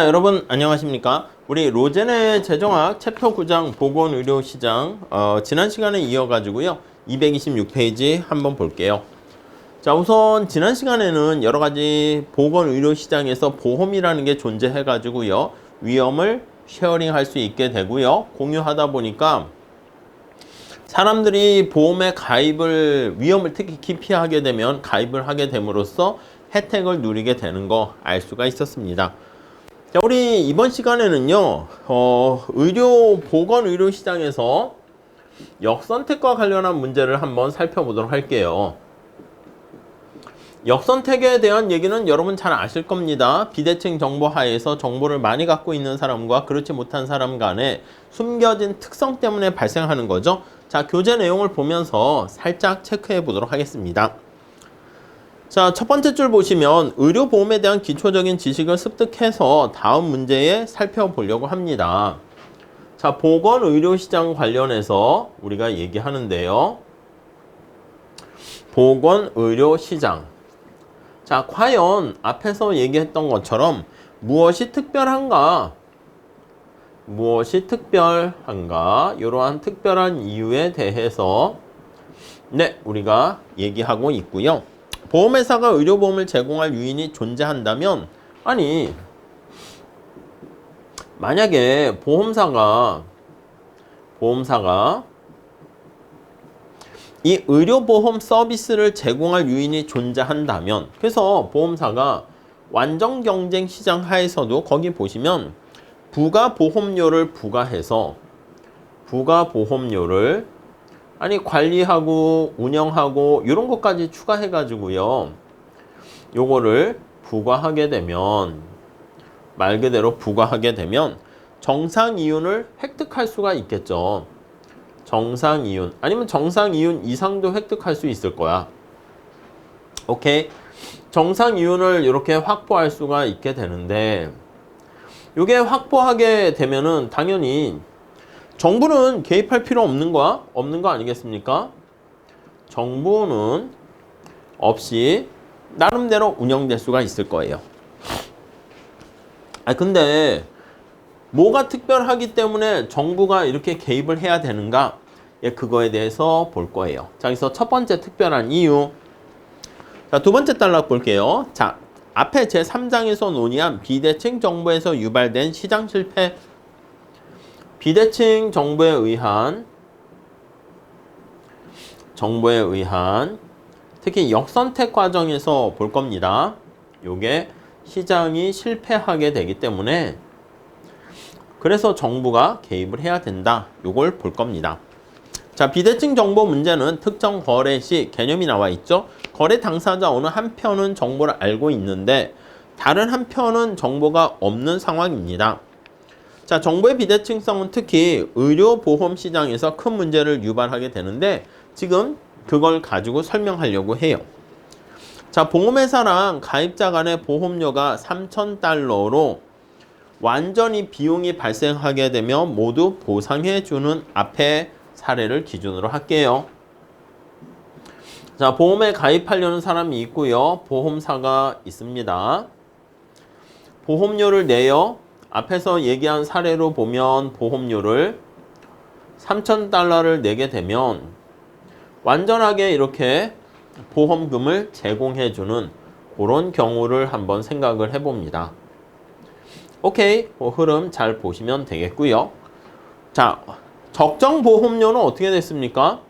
여러분 안녕하십니까? 우리 로젠의 재정학 챕터 9장 보건의료시장 지난 시간에 이어가지고요 226페이지 한번 볼게요. 자, 우선 지난 시간에는 여러가지 보건의료시장에서 보험이라는 게 존재해가지고요 위험을 쉐어링할 수 있게 되고요 공유하다 보니까 사람들이 보험에 가입을 위험을 특히 기피하게 되면 가입을 하게 됨으로써 혜택을 누리게 되는 거 알 수가 있었습니다. 자, 우리 이번 시간에는요, 보건의료 시장에서 역선택과 관련한 문제를 한번 살펴보도록 할게요. 역선택에 대한 얘기는 여러분 잘 아실 겁니다. 비대칭 정보 하에서 정보를 많이 갖고 있는 사람과 그렇지 못한 사람 간에 숨겨진 특성 때문에 발생하는 거죠. 자, 교재 내용을 보면서 살짝 체크해 보도록 하겠습니다. 자, 첫 번째 줄 보시면 의료보험에 대한 기초적인 지식을 습득해서 다음 문제에 살펴보려고 합니다. 자, 보건의료시장 관련해서 우리가 얘기하는데요. 보건의료시장. 자, 과연 앞에서 얘기했던 것처럼 무엇이 특별한가? 무엇이 특별한가? 이러한 특별한 이유에 대해서 우리가 얘기하고 있고요. 보험회사가 의료보험을 제공할 유인이 존재한다면 만약에 보험사가 이 의료보험 서비스를 제공할 유인이 존재한다면 그래서 보험사가 완전 경쟁 시장 하에서도 거기 보시면 부가보험료를 부과해서 관리하고 운영하고 이런 것까지 추가해 가지고요 요거를 부과하게 되면 말 그대로 부과하게 되면 정상이윤을 획득할 수가 있겠죠. 정상이윤 아니면 정상이윤 이상도 획득할 수 있을 거야. 오케이, 정상이윤을 이렇게 확보할 수가 있게 되는데 요게 확보하게 되면은 당연히 정부는 개입할 필요 없는 거 아니겠습니까? 정부는 없이 나름대로 운영될 수가 있을 거예요. 근데 뭐가 특별하기 때문에 정부가 이렇게 개입을 해야 되는가? 그거에 대해서 볼 거예요. 자, 그래서 첫 번째 특별한 이유. 자, 두 번째 단락 볼게요. 자, 앞에 제3장에서 논의한 비대칭 정보에서 유발된 시장 실패. 비대칭 정보에 의한 특히 역선택 과정에서 볼 겁니다. 요게 시장이 실패하게 되기 때문에 그래서 정부가 개입을 해야 된다. 요걸 볼 겁니다. 자, 비대칭 정보 문제는 특정 거래 시 개념이 나와 있죠. 거래 당사자 어느 한편은 정보를 알고 있는데 다른 한편은 정보가 없는 상황입니다. 자, 정보의 비대칭성은 특히 의료보험 시장에서 큰 문제를 유발하게 되는데 지금 그걸 가지고 설명하려고 해요. 자, 보험회사랑 가입자 간의 보험료가 $3,000로 완전히 비용이 발생하게 되면 모두 보상해주는 앞에 사례를 기준으로 할게요. 자, 보험에 가입하려는 사람이 있고요. 보험사가 있습니다. 보험료를 내요. 앞에서 얘기한 사례로 보면 보험료를 $3,000를 내게 되면 완전하게 이렇게 보험금을 제공해주는 그런 경우를 한번 생각을 해봅니다. 오케이, 흐름 잘 보시면 되겠고요. 자, 적정 보험료는 어떻게 됐습니까?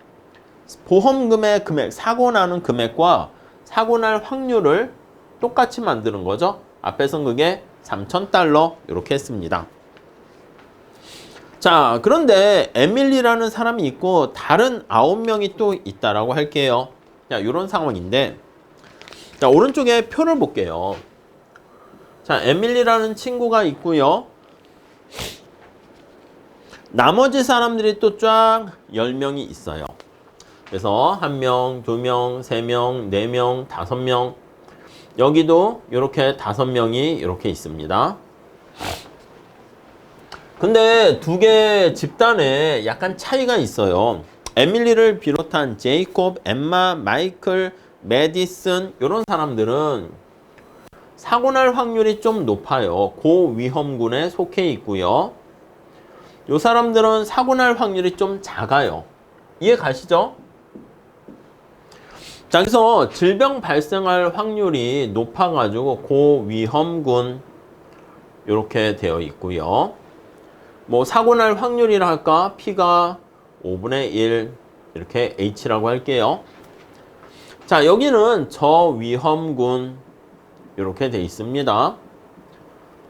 보험금의 금액, 사고 나는 금액과 사고 날 확률을 똑같이 만드는 거죠. 앞에서는 그게 $3,000 이렇게 했습니다. 자, 그런데 에밀리라는 사람이 있고 다른 9명이 또 있다라고 할게요. 자, 이런 상황인데 자, 오른쪽에 표를 볼게요. 자, 에밀리라는 친구가 있고요. 나머지 사람들이 또 쫙 10명이 있어요. 그래서 1명, 2명, 3명, 4명, 5명 여기도 이렇게 5명이 이렇게 있습니다. 근데 두 개 집단에 약간 차이가 있어요. 에밀리를 비롯한 제이콥, 엠마, 마이클, 메디슨 이런 사람들은 사고 날 확률이 좀 높아요. 고위험군에 속해 있고요. 요 사람들은 사고 날 확률이 좀 작아요. 이해 가시죠? 자, 그래서 질병 발생할 확률이 높아가지고 고위험군 이렇게 되어 있고요. 뭐 사고 날 확률이라 할까? P가 5분의 1 이렇게 H라고 할게요. 자, 여기는 저위험군 이렇게 돼 있습니다.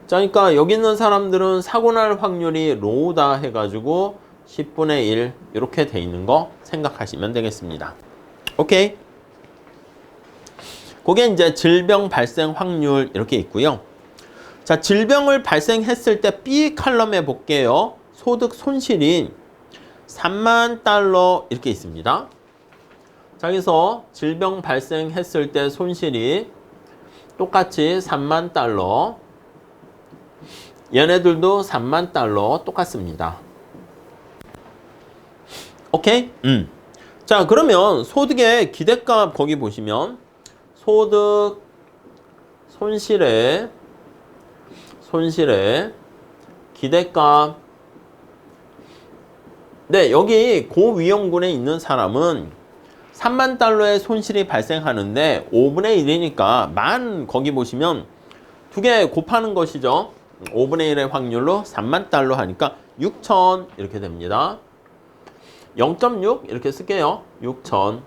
자, 그러니까 여기 있는 사람들은 사고 날 확률이 로우다 해가지고 10분의 1 이렇게 돼 있는 거 생각하시면 되겠습니다. 오케이? 그게 이제 질병 발생 확률 이렇게 있고요. 자, 질병을 발생했을 때 B 칼럼에 볼게요. 소득 손실이 3만 달러 이렇게 있습니다. 자, 여기서 질병 발생했을 때 손실이 똑같이 3만 달러. 얘네들도 3만 달러 똑같습니다. 오케이? 자, 그러면 소득의 기대값 거기 보시면 소득 손실의 기대값. 네, 여기 고위험군에 있는 사람은 3만 달러의 손실이 발생하는데 5분의 1이니까 만 거기 보시면 두 개 곱하는 것이죠. 5분의 1의 확률로 3만 달러 하니까 6천 이렇게 됩니다. 0.6 이렇게 쓸게요. 6천.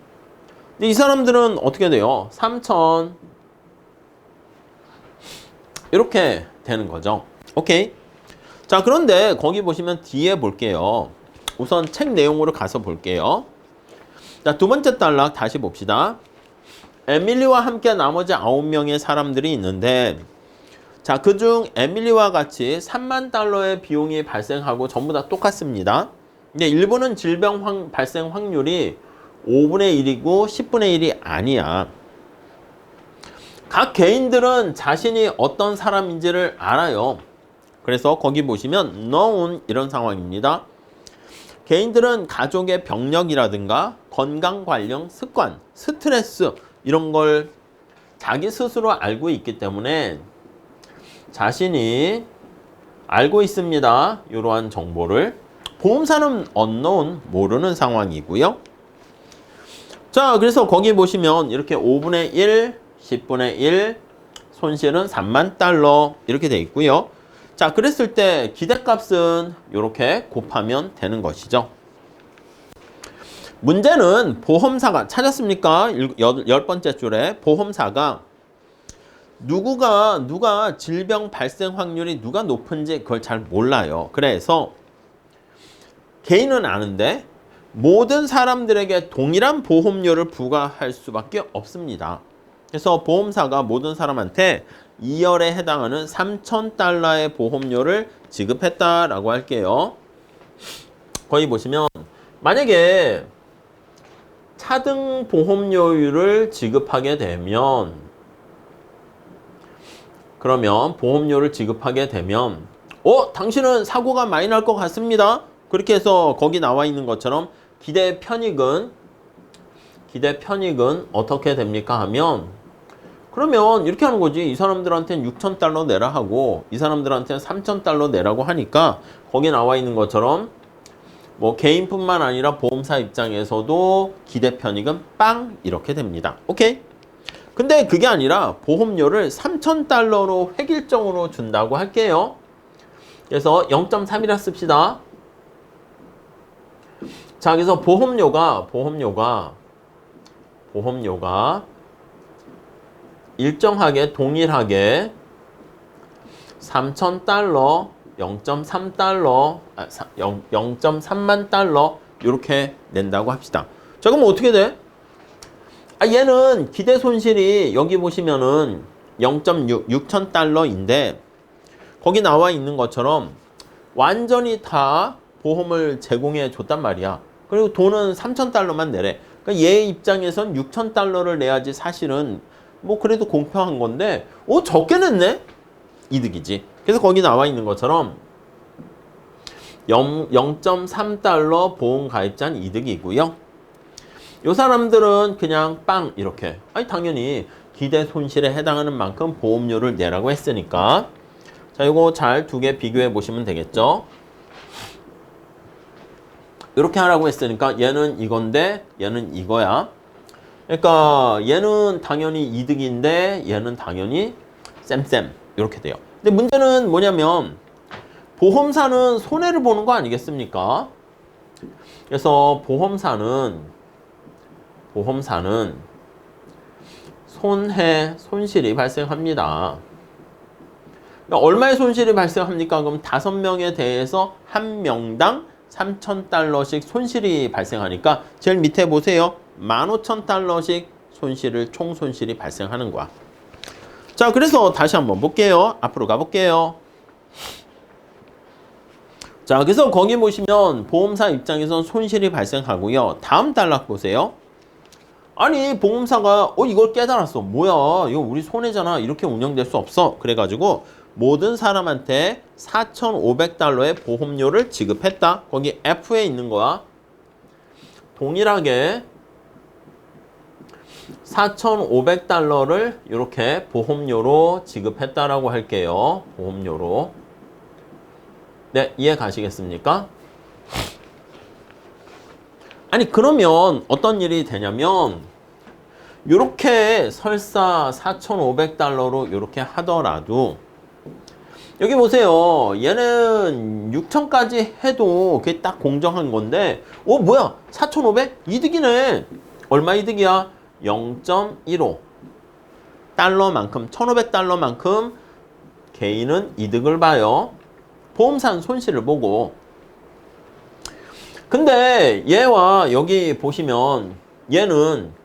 근데 이 사람들은 어떻게 돼요? 3천 이렇게 되는 거죠. 오케이. 자, 그런데 거기 보시면 뒤에 볼게요. 우선 책 내용으로 가서 볼게요. 자, 두 번째 단락 다시 봅시다. 에밀리와 함께 나머지 9명의 사람들이 있는데, 자, 그중 에밀리와 같이 3만 달러의 비용이 발생하고 전부 다 똑같습니다. 근데 일본은 질병 발생 확률이 5분의 1이고 10분의 1이 아니야. 각 개인들은 자신이 어떤 사람인지를 알아요. 그래서 거기 보시면 known 이런 상황입니다. 개인들은 가족의 병력이라든가 건강 관련 습관, 스트레스 이런 걸 자기 스스로 알고 있기 때문에 자신이 알고 있습니다. 이러한 정보를. 보험사는 unknown, 모르는 상황이고요. 자, 그래서 거기 보시면 이렇게 5분의 1, 10분의 1, 손실은 3만 달러 이렇게 돼 있고요. 자, 그랬을 때 기대값은 이렇게 곱하면 되는 것이죠. 문제는 보험사가 찾았습니까? 10번째 줄에 보험사가 누가 질병 발생 확률이 누가 높은지 그걸 잘 몰라요. 그래서 개인은 아는데 모든 사람들에게 동일한 보험료를 부과할 수밖에 없습니다. 그래서 보험사가 모든 사람한테 2열에 해당하는 3,000달러의 보험료를 지급했다라고 할게요. 거기 보시면 만약에 차등 보험료율을 지급하게 되면 그러면 보험료를 지급하게 되면 당신은 사고가 많이 날 것 같습니다. 그렇게 해서 거기 나와 있는 것처럼 기대 편익은 어떻게 됩니까 하면 그러면 이렇게 하는 거지. 이 사람들한테는 6,000달러 내라 하고 이 사람들한테는 3,000달러 내라고 하니까 거기 나와 있는 것처럼 뭐 개인뿐만 아니라 보험사 입장에서도 기대 편익은 빵 이렇게 됩니다. 오케이? 근데 그게 아니라 보험료를 3,000달러로 획일적으로 준다고 할게요. 그래서 0.3이라 씁시다. 자, 그래서 보험료가 일정하게 동일하게 3,000달러, 0.3달러, 0.3만 달러 이렇게 낸다고 합시다. 자, 그럼 어떻게 돼? 얘는 기대 손실이 여기 보시면은 6,000달러인데 거기 나와 있는 것처럼 완전히 다 보험을 제공해 줬단 말이야. 그리고 돈은 3,000달러만 내래. 그러니까 얘 입장에선 6,000달러를 내야지 사실은 뭐 그래도 공평한 건데 적게 냈네? 이득이지. 그래서 거기 나와 있는 것처럼 0.3달러 보험 가입자는 이득이고요. 요 사람들은 그냥 빵 이렇게. 당연히 기대 손실에 해당하는 만큼 보험료를 내라고 했으니까 자, 이거 잘 두 개 비교해 보시면 되겠죠. 이렇게 하라고 했으니까 얘는 이건데 얘는 이거야. 그러니까 얘는 당연히 이득인데 얘는 당연히 쌤쌤 이렇게 돼요. 근데 문제는 뭐냐면 보험사는 손해를 보는 거 아니겠습니까? 그래서 보험사는 손실이 발생합니다. 그러니까 얼마의 손실이 발생합니까? 그럼 5명에 대해서 한 명당 3,000달러씩 손실이 발생하니까 제일 밑에 보세요. 15,000달러씩 총 손실이 발생하는 거야. 자, 그래서 다시 한번 볼게요. 앞으로 가볼게요. 자, 그래서 거기 보시면 보험사 입장에선 손실이 발생하고요. 다음 단락 보세요. 아니, 보험사가 이걸 깨달았어. 뭐야, 이거 우리 손해잖아. 이렇게 운영될 수 없어. 그래가지고 모든 사람한테 4,500달러의 보험료를 지급했다. 거기 F에 있는 거야. 동일하게 4,500달러를 이렇게 보험료로 지급했다라고 할게요. 보험료로. 네, 이해 가시겠습니까? 아니, 그러면 어떤 일이 되냐면 이렇게 설사 4,500달러로 이렇게 하더라도 여기 보세요. 얘는 6,000까지 해도 그게 딱 공정한 건데 뭐야? 4,500? 이득이네. 얼마 이득이야? 0.15 달러만큼 1,500달러만큼 개인은 이득을 봐요. 보험사는 손실을 보고. 근데 얘와 여기 보시면 얘는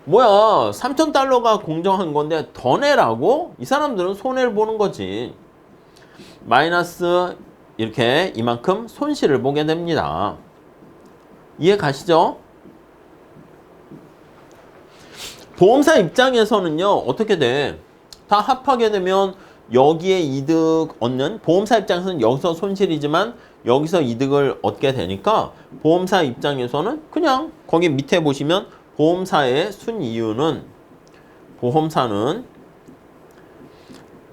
뭐야 3,000달러가 공정한 건데 더 내라고? 이 사람들은 손해를 보는 거지. 마이너스 이렇게 이만큼 손실을 보게 됩니다. 이해 가시죠? 보험사 입장에서는요 어떻게 돼? 다 합하게 되면 여기에 이득 얻는 보험사 입장에서는 여기서 손실이지만 여기서 이득을 얻게 되니까 보험사 입장에서는 그냥 거기 밑에 보시면 보험사의 순이윤은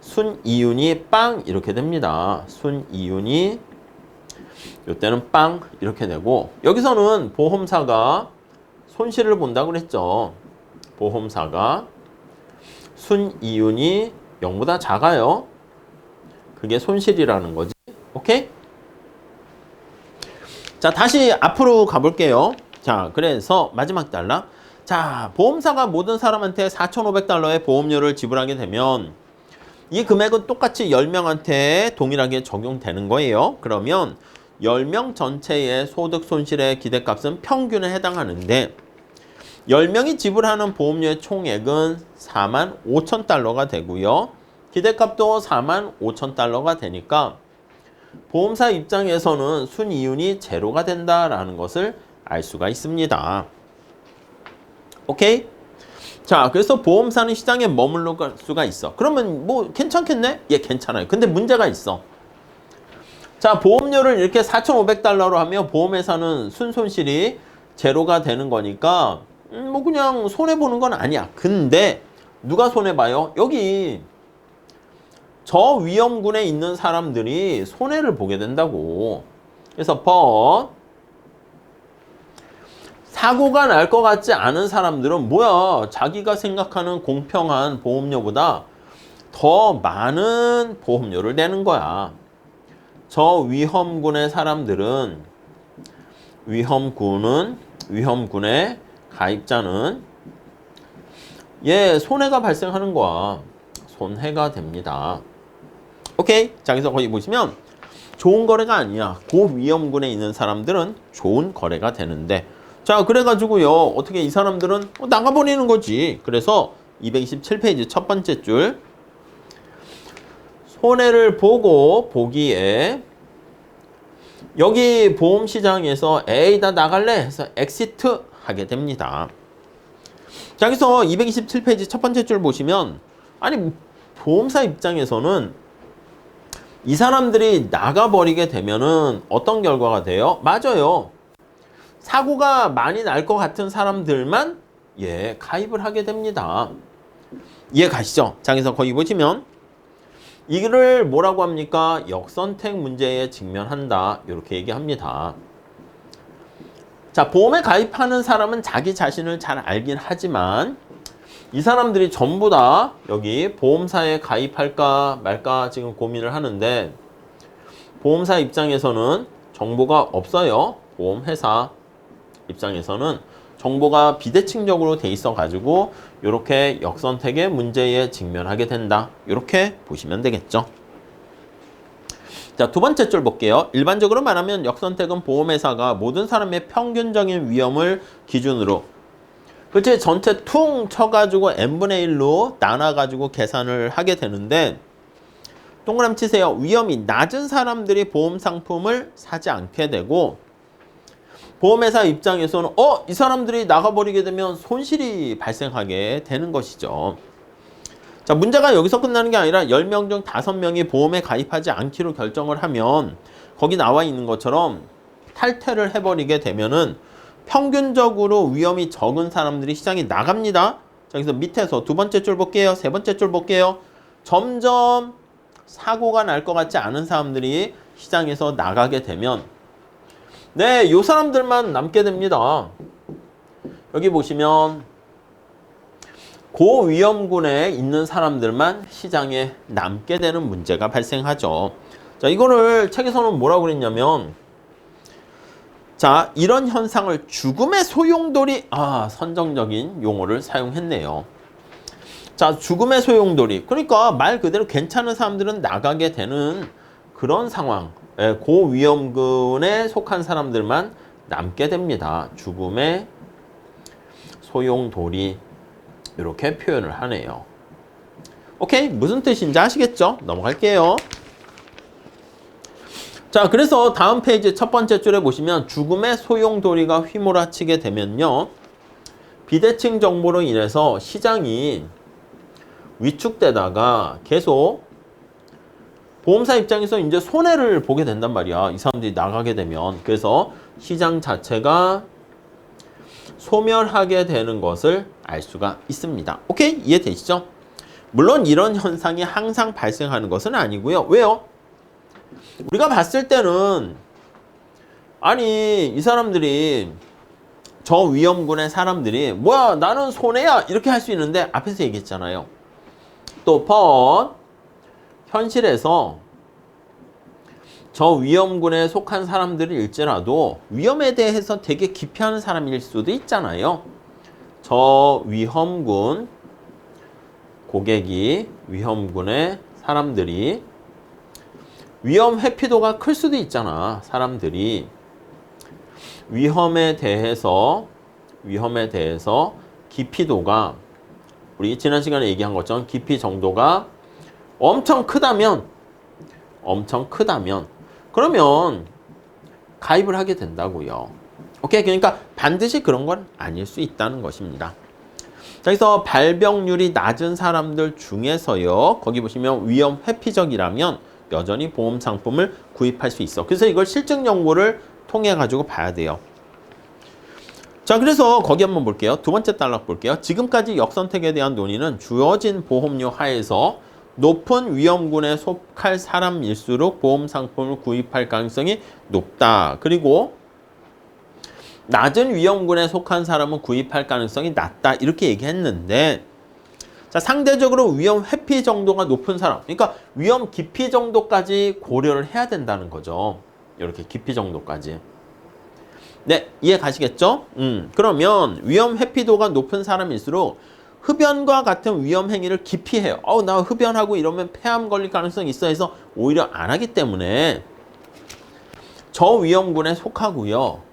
순이윤이 빵 이렇게 됩니다. 순이윤이 이때는 빵 이렇게 되고 여기서는 보험사가 손실을 본다고 그랬죠. 보험사가 순이윤이 0보다 작아요. 그게 손실이라는 거지. 오케이? 자, 다시 앞으로 가볼게요. 자, 그래서 마지막 단락. 자, 보험사가 모든 사람한테 4,500달러의 보험료를 지불하게 되면 이 금액은 똑같이 10명한테 동일하게 적용되는 거예요. 그러면 10명 전체의 소득 손실의 기대값은 평균에 해당하는데 10명이 지불하는 보험료의 총액은 45,000달러가 되고요. 기대값도 45,000달러가 되니까 보험사 입장에서는 순이윤이 제로가 된다라는 것을 알 수가 있습니다. 오케이? 자, 그래서 보험사는 시장에 머물러 갈 수가 있어. 그러면 뭐 괜찮겠네? 예, 괜찮아요. 근데 문제가 있어. 자, 보험료를 이렇게 4,500달러로 하면 보험회사는 순손실이 제로가 되는 거니까 뭐 그냥 손해보는 건 아니야. 근데 누가 손해봐요? 여기 저위험군에 있는 사람들이 손해를 보게 된다고. 그래서 사고가 날 것 같지 않은 사람들은 뭐야? 자기가 생각하는 공평한 보험료보다 더 많은 보험료를 내는 거야. 저위험군의 사람들은 위험군의 가입자는 손해가 발생하는 거야. 손해가 됩니다. 오케이? 자, 그래서 거기 보시면 좋은 거래가 아니야. 고위험군에 있는 사람들은 좋은 거래가 되는데 자, 그래가지고요. 어떻게 이 사람들은 나가버리는 거지. 그래서 227페이지 첫 번째 줄 손해를 보기에 여기 보험시장에서 에이 나 나갈래 해서 엑시트 하게 됩니다. 자, 여기서 227페이지 첫 번째 줄 보시면 아니 보험사 입장에서는 이 사람들이 나가버리게 되면은 어떤 결과가 돼요? 맞아요. 사고가 많이 날 것 같은 사람들만 가입을 하게 됩니다. 이해 가시죠? 자, 그래서 거기 보시면 이를 뭐라고 합니까? 역선택 문제에 직면한다. 이렇게 얘기합니다. 자, 보험에 가입하는 사람은 자기 자신을 잘 알긴 하지만 이 사람들이 전부 다 여기 보험사에 가입할까 말까 지금 고민을 하는데 보험사 입장에서는 정보가 없어요. 보험회사 입장에서는 정보가 비대칭적으로 돼 있어 가지고 이렇게 역선택의 문제에 직면하게 된다. 이렇게 보시면 되겠죠. 자, 두 번째 줄 볼게요. 일반적으로 말하면 역선택은 보험회사가 모든 사람의 평균적인 위험을 기준으로 그치 전체 퉁 쳐가지고 n분의 1로 나눠가지고 계산을 하게 되는데 동그라미 치세요. 위험이 낮은 사람들이 보험 상품을 사지 않게 되고 보험회사 입장에서는 이 사람들이 나가버리게 되면 손실이 발생하게 되는 것이죠. 자, 문제가 여기서 끝나는 게 아니라 10명 중 5명이 보험에 가입하지 않기로 결정을 하면 거기 나와 있는 것처럼 탈퇴를 해버리게 되면은 평균적으로 위험이 적은 사람들이 시장에 나갑니다. 자, 그래서 밑에서 두 번째 줄 볼게요. 세 번째 줄 볼게요. 점점 사고가 날 것 같지 않은 사람들이 시장에서 나가게 되면 네, 이 사람들만 남게 됩니다. 여기 보시면 고위험군에 있는 사람들만 시장에 남게 되는 문제가 발생하죠. 자, 이거를 책에서는 뭐라고 그랬냐면 자, 이런 현상을 죽음의 소용돌이 선정적인 용어를 사용했네요. 자, 죽음의 소용돌이. 그러니까 말 그대로 괜찮은 사람들은 나가게 되는 그런 상황. 고위험군에 속한 사람들만 남게 됩니다. 죽음의 소용돌이. 이렇게 표현을 하네요. 오케이? 무슨 뜻인지 아시겠죠? 넘어갈게요. 자, 그래서 다음 페이지 첫 번째 줄에 보시면 죽음의 소용돌이가 휘몰아치게 되면요. 비대칭 정보로 인해서 시장이 위축되다가 계속 보험사 입장에서 이제 손해를 보게 된단 말이야. 이 사람들이 나가게 되면. 그래서 시장 자체가 소멸하게 되는 것을 알 수가 있습니다. 오케이? 이해되시죠? 물론 이런 현상이 항상 발생하는 것은 아니고요. 왜요? 우리가 봤을 때는 아니 이 사람들이 저위험군의 사람들이 뭐야 나는 손해야 이렇게 할 수 있는데 앞에서 얘기했잖아요. 또 현실에서 저위험군에 속한 사람들일지라도 위험에 대해서 되게 기피하는 사람일 수도 있잖아요. 저위험군 고객이 위험군의 사람들이 위험 회피도가 클 수도 있잖아. 사람들이 위험에 대해서 깊이도가 우리 지난 시간에 얘기한 것처럼 깊이 정도가 엄청 크다면 그러면 가입을 하게 된다고요. 오케이? 그러니까 반드시 그런 건 아닐 수 있다는 것입니다. 자, 그래서 발병률이 낮은 사람들 중에서요. 거기 보시면 위험 회피적이라면 여전히 보험 상품을 구입할 수 있어. 그래서 이걸 실증 연구를 통해 가지고 봐야 돼요. 자, 그래서 거기 한번 볼게요. 두 번째 단락 볼게요. 지금까지 역선택에 대한 논의는 주어진 보험료 하에서 높은 위험군에 속할 사람일수록 보험 상품을 구입할 가능성이 높다. 그리고 낮은 위험군에 속한 사람은 구입할 가능성이 낮다. 이렇게 얘기했는데 자, 상대적으로 위험 회피 정도가 높은 사람, 그러니까 위험 깊이 정도까지 고려를 해야 된다는 거죠. 이렇게 깊이 정도까지. 네, 이해 가시겠죠? 그러면 위험 회피도가 높은 사람일수록 흡연과 같은 위험 행위를 기피해요. 나 흡연하고 이러면 폐암 걸릴 가능성이 있어 해서 오히려 안 하기 때문에 저위험군에 속하고요.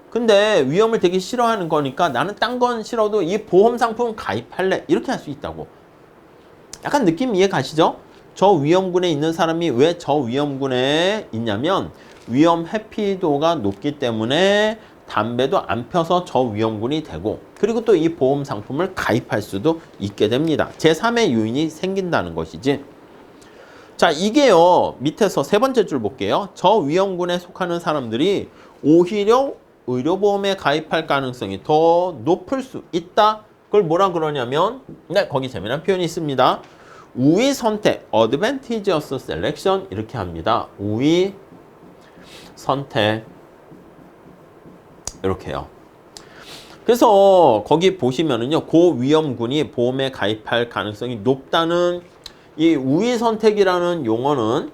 근데 위험을 되게 싫어하는 거니까 나는 딴 건 싫어도 이 보험 상품 가입할래. 이렇게 할 수 있다고. 약간 느낌 이해 가시죠? 저위험군에 있는 사람이 왜 저위험군에 있냐면 위험 회피도가 높기 때문에 담배도 안 펴서 저위험군이 되고 그리고 또 이 보험 상품을 가입할 수도 있게 됩니다. 제3의 요인이 생긴다는 것이지. 자, 이게요. 밑에서 세 번째 줄 볼게요. 저위험군에 속하는 사람들이 오히려 의료보험에 가입할 가능성이 더 높을 수 있다. 그걸 뭐라 그러냐면, 네, 거기 재미난 표현이 있습니다. 우위 선택, advantageous selection 이렇게 합니다. 우위 선택 이렇게요. 그래서 거기 보시면은요, 고위험군이 보험에 가입할 가능성이 높다는 이 우위 선택이라는 용어는,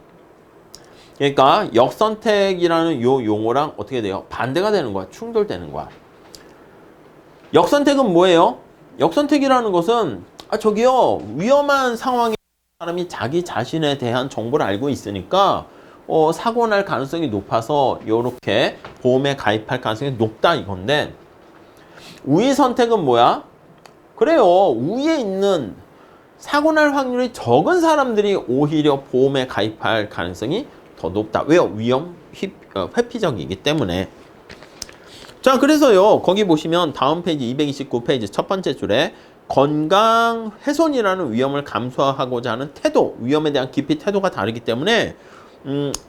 그러니까 역선택이라는 요 용어랑 어떻게 돼요? 반대가 되는 거야. 충돌되는 거야. 역선택은 뭐예요? 역선택이라는 것은 저기요, 위험한 상황에 사람이 자기 자신에 대한 정보를 알고 있으니까 사고 날 가능성이 높아서 이렇게 보험에 가입할 가능성이 높다 이건데, 우위 선택은 뭐야? 그래요. 우위에 있는 사고 날 확률이 적은 사람들이 오히려 보험에 가입할 가능성이 더 높다. 왜요? 위험 회피적이기 때문에. 자, 그래서요, 거기 보시면 다음 페이지 229페이지 첫 번째 줄에 건강 훼손이라는 위험을 감수하고자 하는 태도, 위험에 대한 깊이 태도가 다르기 때문에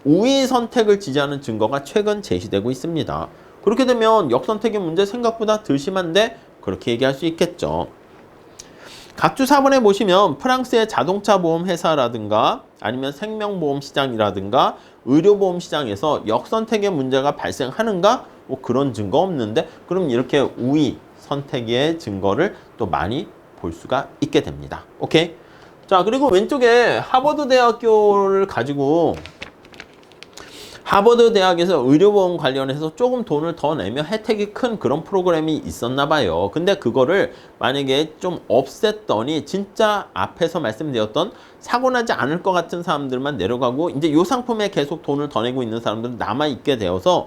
우위 선택을 지지하는 증거가 최근 제시되고 있습니다. 그렇게 되면 역선택의 문제 생각보다 덜 심한데 그렇게 얘기할 수 있겠죠. 각주 4번에 보시면 프랑스의 자동차 보험 회사라든가 아니면 생명보험 시장이라든가 의료보험 시장에서 역선택의 문제가 발생하는가? 뭐 그런 증거 없는데, 그럼 이렇게 우위 선택의 증거를 또 많이 볼 수가 있게 됩니다. 오케이? 자, 그리고 왼쪽에 하버드 대학교를 가지고 하버드 대학에서 의료보험 관련해서 조금 돈을 더 내면 혜택이 큰 그런 프로그램이 있었나 봐요. 근데 그거를 만약에 좀 없앴더니 진짜 앞에서 말씀드렸던 사고 나지 않을 것 같은 사람들만 내려가고 이제 이 상품에 계속 돈을 더 내고 있는 사람들은 남아있게 되어서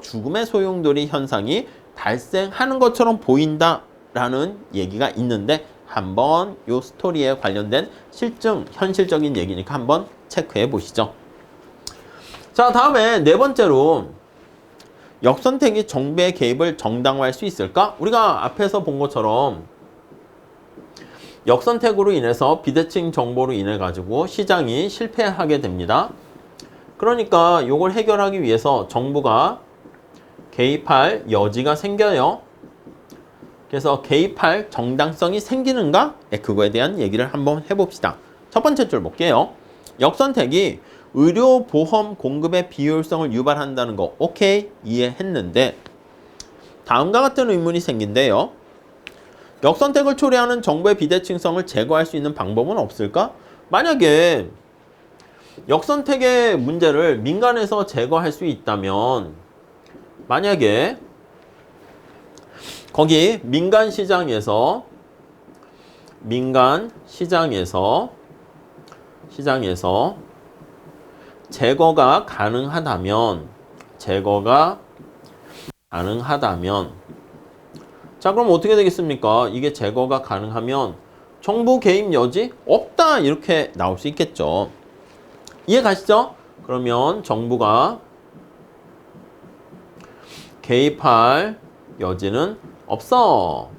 죽음의 소용돌이 현상이 발생하는 것처럼 보인다라는 얘기가 있는데, 한번 이 스토리에 관련된 실증, 현실적인 얘기니까 한번 체크해 보시죠. 자, 다음에 네 번째로 역선택이 정부의 개입을 정당화할 수 있을까? 우리가 앞에서 본 것처럼 역선택으로 인해서 비대칭 정보로 인해 가지고 시장이 실패하게 됩니다. 그러니까 이걸 해결하기 위해서 정부가 개입할 여지가 생겨요. 그래서 개입할 정당성이 생기는가? 그거에 대한 얘기를 한번 해봅시다. 첫 번째 줄 볼게요. 역선택이 의료보험 공급의 비효율성을 유발한다는 거 오케이 이해했는데, 다음과 같은 의문이 생긴대요. 역선택을 초래하는 정보의 비대칭성을 제거할 수 있는 방법은 없을까? 만약에 역선택의 문제를 민간에서 제거할 수 있다면, 만약에 거기 민간 시장에서 제거가 가능하다면, 자, 그럼 어떻게 되겠습니까? 이게 제거가 가능하면 정부 개입 여지 없다 이렇게 나올 수 있겠죠. 이해 가시죠? 그러면 정부가 개입할 여지는 없어.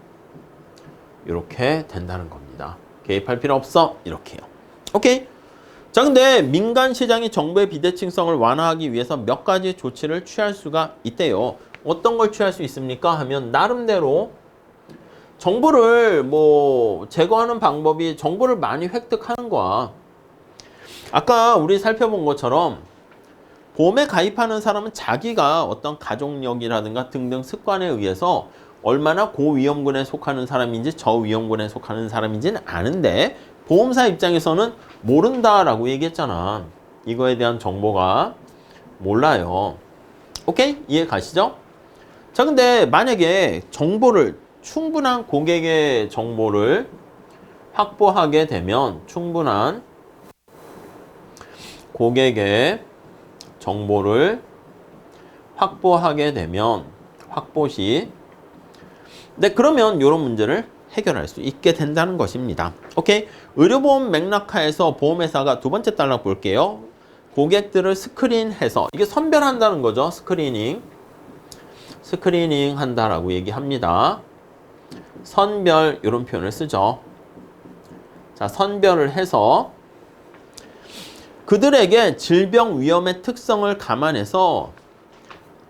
이렇게 된다는 겁니다. 개입할 필요 없어. 이렇게요. 오케이? 자, 근데 민간 시장이 정부의 비대칭성을 완화하기 위해서 몇 가지 조치를 취할 수가 있대요. 어떤 걸 취할 수 있습니까? 하면 나름대로 정보를 제거하는 방법이 정보를 많이 획득하는 거야. 아까 우리 살펴본 것처럼 보험에 가입하는 사람은 자기가 어떤 가족력이라든가 등등 습관에 의해서 얼마나 고위험군에 속하는 사람인지 저위험군에 속하는 사람인지는 아는데, 보험사 입장에서는 모른다라고 얘기했잖아. 이거에 대한 정보가 몰라요. 오케이? 이해 가시죠? 자, 근데 만약에 충분한 고객의 정보를 확보하게 되면, 충분한 고객의 정보를 확보하게 되면, 확보시. 네, 그러면 이런 문제를 해결할 수 있게 된다는 것입니다. 오케이? 의료보험 맥락하에서 보험회사가 두 번째 단락 볼게요. 고객들을 스크린해서, 이게 선별한다는 거죠. 스크리닝 한다라고 얘기합니다. 선별, 이런 표현을 쓰죠. 자, 선별을 해서 그들에게 질병 위험의 특성을 감안해서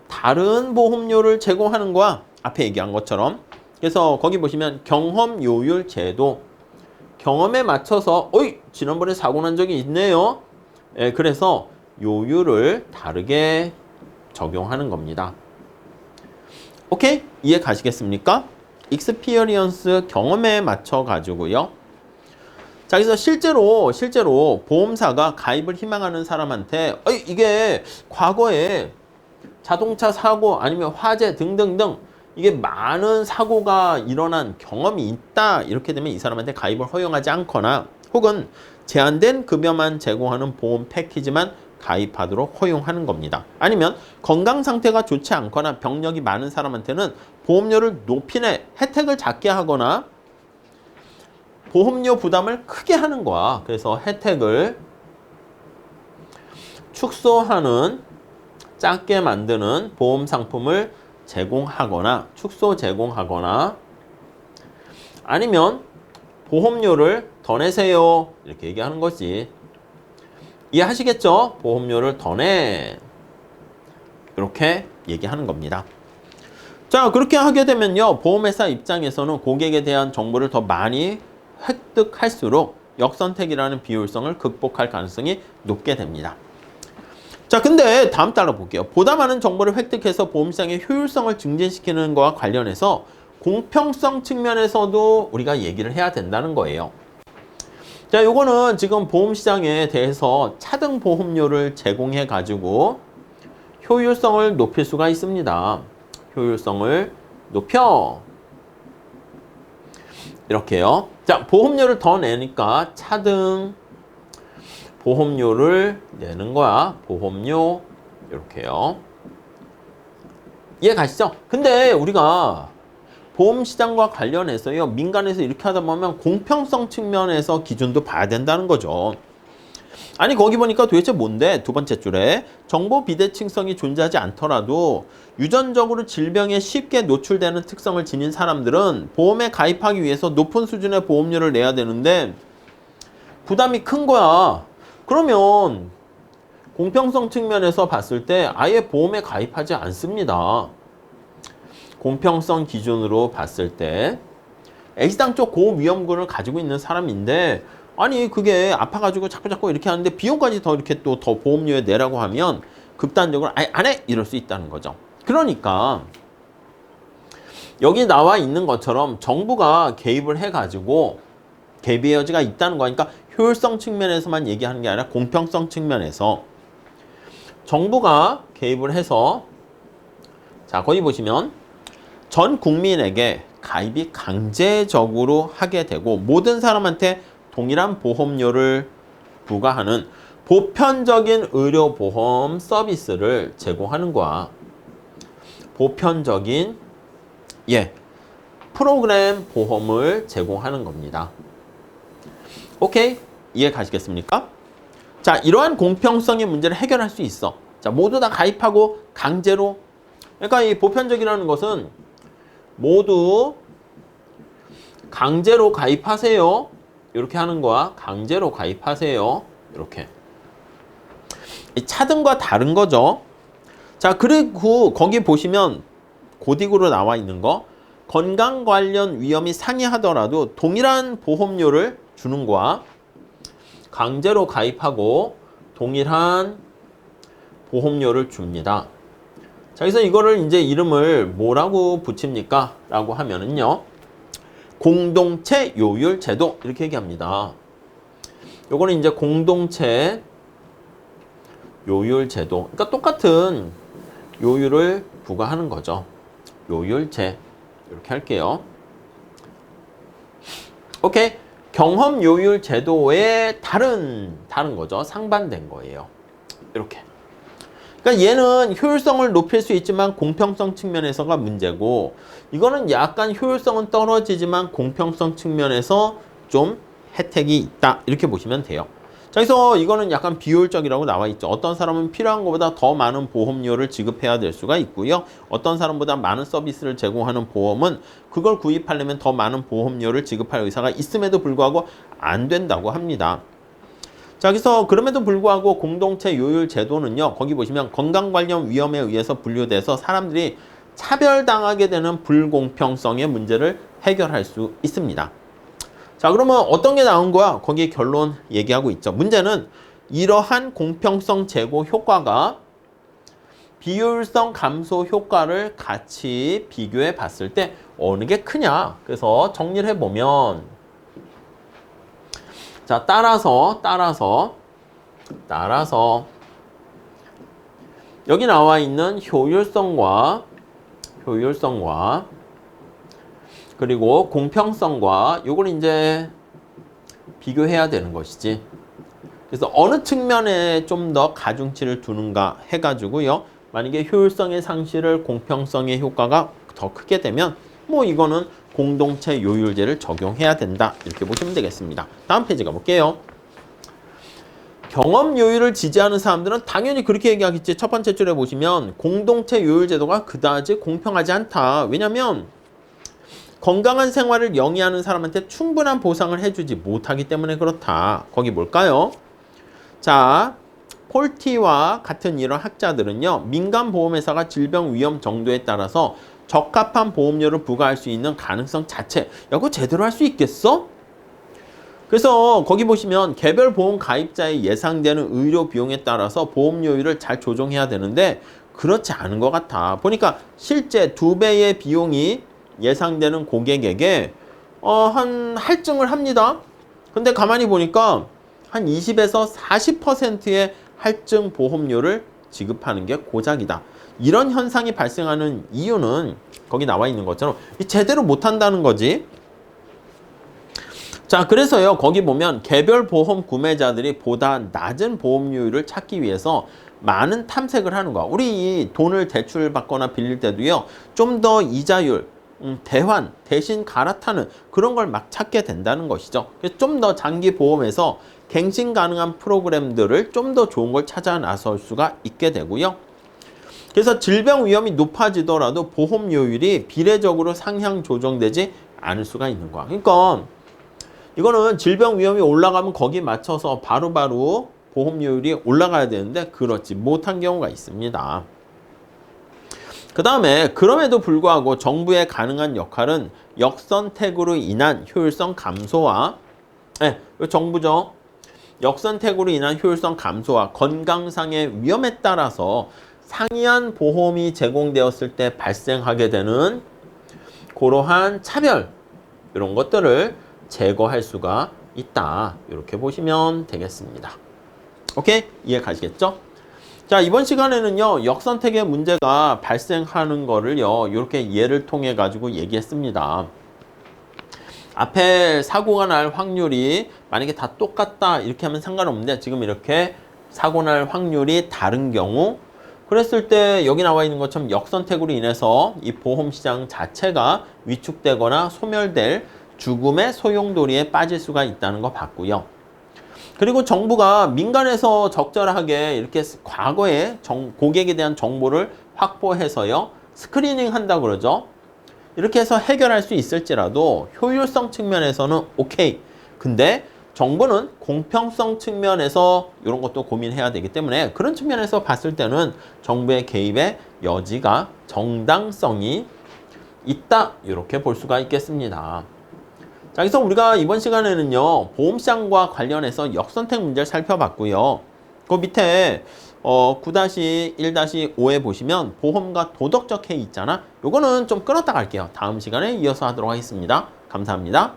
다른 보험료를 제공하는 거야. 앞에 얘기한 것처럼. 그래서 거기 보시면 경험 요율 제도. 경험에 맞춰서 어이 지난번에 사고 난 적이 있네요. 예, 그래서 요율을 다르게 적용하는 겁니다. 오케이? 이해 가시겠습니까? 익스피리언스 경험에 맞춰 가지고요. 자, 그래서 실제로 보험사가 가입을 희망하는 사람한테 이게 과거에 자동차 사고 아니면 화재 등등등 이게 많은 사고가 일어난 경험이 있다. 이렇게 되면 이 사람한테 가입을 허용하지 않거나 혹은 제한된 급여만 제공하는 보험 패키지만 가입하도록 허용하는 겁니다. 아니면 건강 상태가 좋지 않거나 병력이 많은 사람한테는 보험료를 높이는 혜택을 작게 하거나 보험료 부담을 크게 하는 거야. 그래서 혜택을 축소하는 작게 만드는 보험 상품을 제공하거나 축소 제공하거나 아니면 보험료를 더 내세요. 이렇게 얘기하는 거지. 이해하시겠죠? 보험료를 더 내. 이렇게 얘기하는 겁니다. 자, 그렇게 하게 되면요. 보험회사 입장에서는 고객에 대한 정보를 더 많이 획득할수록 역선택이라는 비효율성을 극복할 가능성이 높게 됩니다. 자, 근데 다음 따라 볼게요. 보다 많은 정보를 획득해서 보험시장의 효율성을 증진시키는 것과 관련해서 공평성 측면에서도 우리가 얘기를 해야 된다는 거예요. 자, 요거는 지금 보험시장에 대해서 차등 보험료를 제공해 가지고 효율성을 높일 수가 있습니다. 효율성을 높여. 이렇게요. 자, 보험료를 더 내니까 차등 보험료를 내는 거야. 보험료. 이렇게요. 이해 가시죠? 근데 우리가 보험시장과 관련해서요. 민간에서 이렇게 하다 보면 공평성 측면에서 기준도 봐야 된다는 거죠. 아니 거기 보니까 도대체 뭔데? 두 번째 줄에 정보 비대칭성이 존재하지 않더라도 유전적으로 질병에 쉽게 노출되는 특성을 지닌 사람들은 보험에 가입하기 위해서 높은 수준의 보험료를 내야 되는데 부담이 큰 거야. 그러면 공평성 측면에서 봤을 때 아예 보험에 가입하지 않습니다. 공평성 기준으로 봤을 때 X당 쪽 고위험군을 가지고 있는 사람인데 아니 그게 아파가지고 자꾸 이렇게 하는데 비용까지 더 이렇게 또 더 보험료에 내라고 하면 극단적으로 아예 안 해! 이럴 수 있다는 거죠. 그러니까 여기 나와 있는 것처럼 정부가 개입을 해가지고 개입의 여지가 있다는 거니까 효율성 측면에서만 얘기하는 게 아니라 공평성 측면에서 정부가 개입을 해서 자 거기 보시면 전 국민에게 가입이 강제적으로 하게 되고 모든 사람한테 동일한 보험료를 부과하는 보편적인 의료보험 서비스를 제공하는 거야. 보편적인 프로그램 보험을 제공하는 겁니다. 오케이? 이해 가시겠습니까? 자, 이러한 공평성의 문제를 해결할 수 있어. 자, 모두 다 가입하고 강제로. 그러니까 이 보편적이라는 것은 모두 강제로 가입하세요. 이렇게 하는 거야. 강제로 가입하세요. 이렇게. 이 차등과 다른 거죠. 자, 그리고 거기 보시면 고딕으로 나와 있는 거 건강 관련 위험이 상이하더라도 동일한 보험료를 주는 거야. 강제로 가입하고 동일한 보험료를 줍니다. 자, 그래서 이거를 이제 이름을 뭐라고 붙입니까? 라고 하면은요. 공동체 요율 제도 이렇게 얘기합니다. 요거는 이제 공동체 요율 제도. 그러니까 똑같은 요율을 부과하는 거죠. 요율제. 이렇게 할게요. 오케이. 경험 요율 제도의 다른 거죠. 상반된 거예요. 이렇게. 그러니까 얘는 효율성을 높일 수 있지만 공평성 측면에서가 문제고 이거는 약간 효율성은 떨어지지만 공평성 측면에서 좀 혜택이 있다. 이렇게 보시면 돼요. 자, 그래서 이거는 약간 비효율적이라고 나와 있죠. 어떤 사람은 필요한 것보다 더 많은 보험료를 지급해야 될 수가 있고요. 어떤 사람보다 많은 서비스를 제공하는 보험은 그걸 구입하려면 더 많은 보험료를 지급할 의사가 있음에도 불구하고 안 된다고 합니다. 자, 그래서 그럼에도 불구하고 공동체 요율 제도는요. 거기 보시면 건강 관련 위험에 의해서 분류돼서 사람들이 차별당하게 되는 불공평성의 문제를 해결할 수 있습니다. 자, 그러면 어떤 게 나온 거야? 거기 결론 얘기하고 있죠. 문제는 이러한 공평성 제고 효과가 비효율성 감소 효과를 같이 비교해 봤을 때 어느 게 크냐? 그래서 정리를 해보면, 자, 따라서 여기 나와 있는 효율성과 그리고 공평성과 요걸 이제 비교해야 되는 것이지. 그래서 어느 측면에 좀 더 가중치를 두는가 해가지고요. 만약에 효율성의 상실을 공평성의 효과가 더 크게 되면 뭐 이거는 공동체 요율제를 적용해야 된다. 이렇게 보시면 되겠습니다. 다음 페이지 가볼게요. 경험 요율을 지지하는 사람들은 당연히 그렇게 얘기하겠지. 첫 번째 줄에 보시면 공동체 요율 제도가 그다지 공평하지 않다. 왜냐면 건강한 생활을 영위하는 사람한테 충분한 보상을 해주지 못하기 때문에 그렇다. 거기 뭘까요? 자, 폴티와 같은 이런 학자들은요. 민간보험회사가 질병 위험 정도에 따라서 적합한 보험료를 부과할 수 있는 가능성 자체. 야, 그거 제대로 할 수 있겠어? 그래서 거기 보시면 개별 보험 가입자의 예상되는 의료 비용에 따라서 보험료율을 잘 조정해야 되는데 그렇지 않은 것 같아. 보니까 실제 2배의 비용이 예상되는 고객에게 한 할증을 합니다. 근데 가만히 보니까 한 20에서 40%의 할증 보험료를 지급하는 게 고작이다. 이런 현상이 발생하는 이유는 거기 나와 있는 것처럼 제대로 못한다는 거지. 자, 그래서요, 거기 보면 개별 보험 구매자들이 보다 낮은 보험료율을 찾기 위해서 많은 탐색을 하는 거야. 우리 돈을 대출 받거나 빌릴 때도요, 좀 더 이자율, 대환, 대신 갈아타는 그런 걸 막 찾게 된다는 것이죠. 그래서 좀 더 장기 보험에서 갱신 가능한 프로그램들을 좀 더 좋은 걸 찾아 나설 수가 있게 되고요. 그래서 질병 위험이 높아지더라도 보험료율이 비례적으로 상향 조정되지 않을 수가 있는 거야. 그러니까 이거는 질병 위험이 올라가면 거기에 맞춰서 바로바로 보험료율이 올라가야 되는데 그렇지 못한 경우가 있습니다. 그 다음에 그럼에도 불구하고 정부의 가능한 역할은 역선택으로 인한 효율성 감소와 정부죠. 역선택으로 인한 효율성 감소와 건강상의 위험에 따라서 상이한 보험이 제공되었을 때 발생하게 되는 그러한 차별 이런 것들을 제거할 수가 있다. 이렇게 보시면 되겠습니다. 오케이? 이해 가시겠죠? 자, 이번 시간에는요, 역선택의 문제가 발생하는 거를요, 이렇게 예를 통해 가지고 얘기했습니다. 앞에 사고가 날 확률이 만약에 다 똑같다 이렇게 하면 상관없는데 지금 이렇게 사고 날 확률이 다른 경우 그랬을 때 여기 나와 있는 것처럼 역선택으로 인해서 이 보험시장 자체가 위축되거나 소멸될 죽음의 소용돌이에 빠질 수가 있다는 거 봤고요. 그리고 정부가 민간에서 적절하게 이렇게 과거에 고객에 대한 정보를 확보해서요. 스크리닝 한다고 그러죠. 이렇게 해서 해결할 수 있을지라도 효율성 측면에서는 오케이. 근데 정부는 공평성 측면에서 이런 것도 고민해야 되기 때문에 그런 측면에서 봤을 때는 정부의 개입의 여지가 정당성이 있다. 이렇게 볼 수가 있겠습니다. 자, 그래서 우리가 이번 시간에는요, 보험시장과 관련해서 역선택 문제를 살펴봤고요. 그 밑에 9-1-5에 보시면 보험과 도덕적 해이 있잖아. 요거는 좀 끊었다 갈게요. 다음 시간에 이어서 하도록 하겠습니다. 감사합니다.